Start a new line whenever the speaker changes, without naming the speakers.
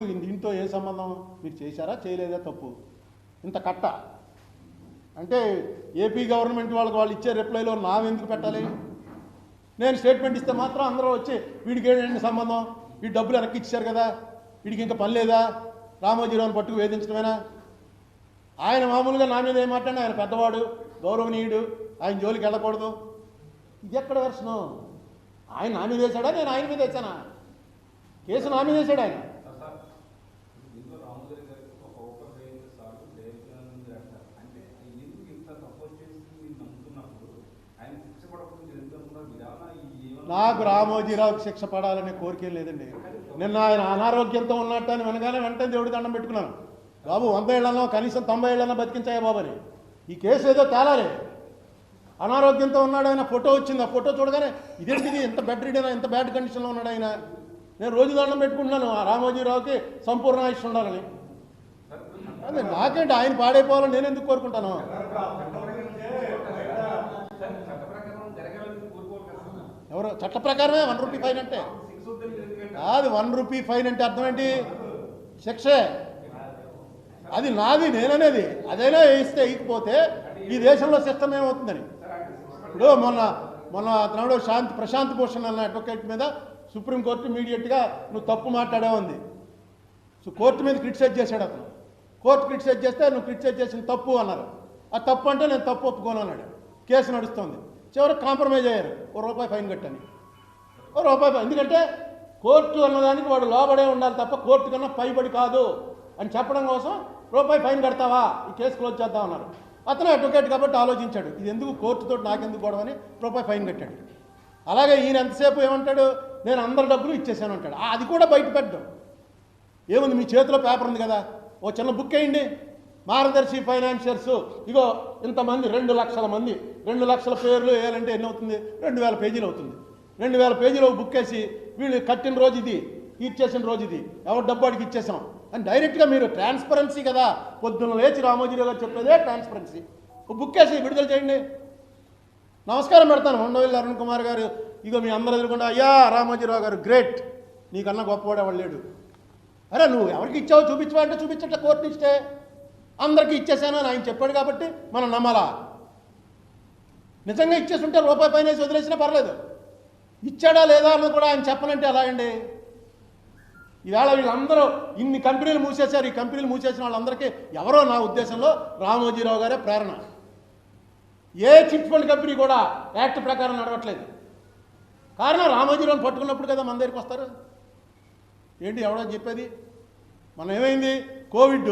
దీంతో ఏ సంబంధం? మీరు చేశారా చేయలేదా? తప్పు ఇంత కట్ట అంటే ఏపీ గవర్నమెంట్ వాళ్ళు ఇచ్చే రిప్లైలో నావెందుకు పెట్టాలి? నేను స్టేట్మెంట్ ఇస్తే మాత్రం అందరూ వచ్చి వీడికి ఏంటంటే సంబంధం, వీడి డబ్బులు వెనక్కి ఇచ్చారు కదా, వీడికి ఇంకా పని లేదా, రామోజీరావుని పట్టుకు వేధించడమేనా? ఆయన మామూలుగా నా మీద ఏం మాట్లాడినా ఆయన పెద్దవాడు, గౌరవనీయుడు, ఆయన జోలికి వెళ్ళకూడదు. ఇది ఎక్కడ వెర్షను? ఆయన నా మీద వేశాడా, నేను ఆయన మీద వేసానా? కేసు నా మీద వేశాడు ఆయన. నాకు రామోజీరావుకి శిక్ష పడాలనే కోరిక లేదండి. నిన్న ఆయన అనారోగ్యంతో ఉన్నట్టు అని వెంటనే దేవుడి దండం పెట్టుకున్నాను. బాబు 100 ఏళ్ళనో కనీసం 90 ఏళ్ళనో బతికించాయా బాబు అని. ఈ కేసు ఏదో తేలాలి. అనారోగ్యంతో ఉన్నాడు ఆయన, ఫోటో వచ్చింది. ఆ ఫోటో చూడగానే ఇదేంటిది, ఎంత బెడ్ రీడైనా, ఎంత బ్యాడ్ కండిషన్లో ఉన్నాడు ఆయన. నేను రోజు దండం పెట్టుకుంటున్నాను ఆ రామోజీరావుకి సంపూర్ణ ఆయుష్ ఉండాలని. అదే నాకేంటి ఆయన పాడైపోవాలని నేను ఎందుకు కోరుకుంటాను? ఎవరు చట్ట ప్రకారమే 1 రూపీ ఫైన్ అంటే కాదు. 1 రూపీ ఫైన్ అంటే అర్థం ఏంటి? శిక్షే. అది నాది, నేననేది. అదైనా వేయిస్తే వేయకపోతే ఈ దేశంలో సిస్టమ్ ఏమవుతుందని. ఇప్పుడు మొన్న అతను ప్రశాంత్ భూషణ్ అన్న అడ్వకేట్ మీద సుప్రీంకోర్టు ఇమీడియట్గా నువ్వు తప్పు మాట్లాడావుంది. సో కోర్టు మీద క్రిటిసైజ్ చేశాడు అతను. కోర్టు క్రిటిసైజ్ చేస్తే నువ్వు క్రిటిసైజ్ చేసిన తప్పు అన్నారు. ఆ తప్పు అంటే నేను తప్పు ఒప్పుకోను అన్నాడు. కేసు నడుస్తుంది. చివరికి కాంప్రమైజ్ అయ్యారు. ₹1 ఫైన్ కట్టని. ₹1 ఎందుకంటే కోర్టు అన్నదానికి వాడు లోబడే ఉండాలి తప్ప కోర్టు కన్నా పైబడి కాదు అని చెప్పడం కోసం ₹1 ఫైన్ కడతావా, ఈ కేసు క్లోజ్ చేద్దాం అన్నారు. అతను అడ్వకేట్ కాబట్టి ఆలోచించాడు, ఇది ఎందుకు కోర్టుతో నాకెందుకు గొడవని ₹1 ఫైన్ కట్టాడు. అలాగే ఈయన ఎంతసేపు ఏమంటాడు, నేను అందరి డబ్బులు ఇచ్చేసాను అంటాడు. అది కూడా బయట పెట్టడం ఏముంది, మీ చేతిలో పేపర్ ఉంది కదా, ఓ చిన్న బుక్ వేయండి. మార్గదర్శి ఫైనాన్షియర్స్, ఇగో ఇంతమంది 2 లక్షల మంది, 2 లక్షల పేర్లు వేయాలంటే ఎన్ని అవుతుంది? 2000 పేజీలు అవుతుంది. 2000 పేజీలు బుక్ వేసి వీళ్ళు కట్టిన రోజు ఇది, ఇచ్చేసిన రోజు ఇది, ఎవరు డబ్బు అడిగి ఇచ్చేసాం అని డైరెక్ట్గా మీరు ట్రాన్స్పరెన్సీ కదా, పొద్దున్న లేచి రామోజీరావు గారు చెప్పేదే ట్రాన్స్పరెన్సీ. బుక్ వేసి విడుదల చేయండి. నమస్కారం పెడతాను ఉండవల్లి అరుణ్ కుమార్ గారు, ఇగో మీ అందరూ ఎదుర్కొంటే అయ్యా రామోజీరావు గారు గ్రేట్, నీకన్నా గొప్పవాడు ఎవడు లేడు. అరే నువ్వు ఎవరికి ఇచ్చావో చూపించవా అంటే చూపించట్లే. కోర్టు ఇస్తే అందరికీ ఇచ్చేసాను అని ఆయన చెప్పాడు కాబట్టి మనం నమ్మాలా? నిజంగా ఇచ్చేస్తుంటే ₹1 ఫైన్ వేసి వదిలేసినా పర్లేదు. ఇచ్చాడా లేదా అన్నది కూడా ఆయన చెప్పనంటే ఎలాగండి? ఈవేళ వీళ్ళందరూ ఇన్ని కంపెనీలు మూసేశారు. ఈ కంపెనీలు మూసేసిన వాళ్ళందరికీ ఎవరో నా ఉద్దేశంలో రామోజీరావు గారే ప్రేరణ. ఏ చిట్ ఫండ్ కంపెనీ కూడా యాక్ట్ ప్రకారం నడవట్లేదు. కారణం రామోజీరావుని పట్టుకున్నప్పుడు కదా మన దగ్గరికి వస్తారు. ఏంటి ఎవడో చెప్పేది? మనం ఏమైంది, కోవిడ్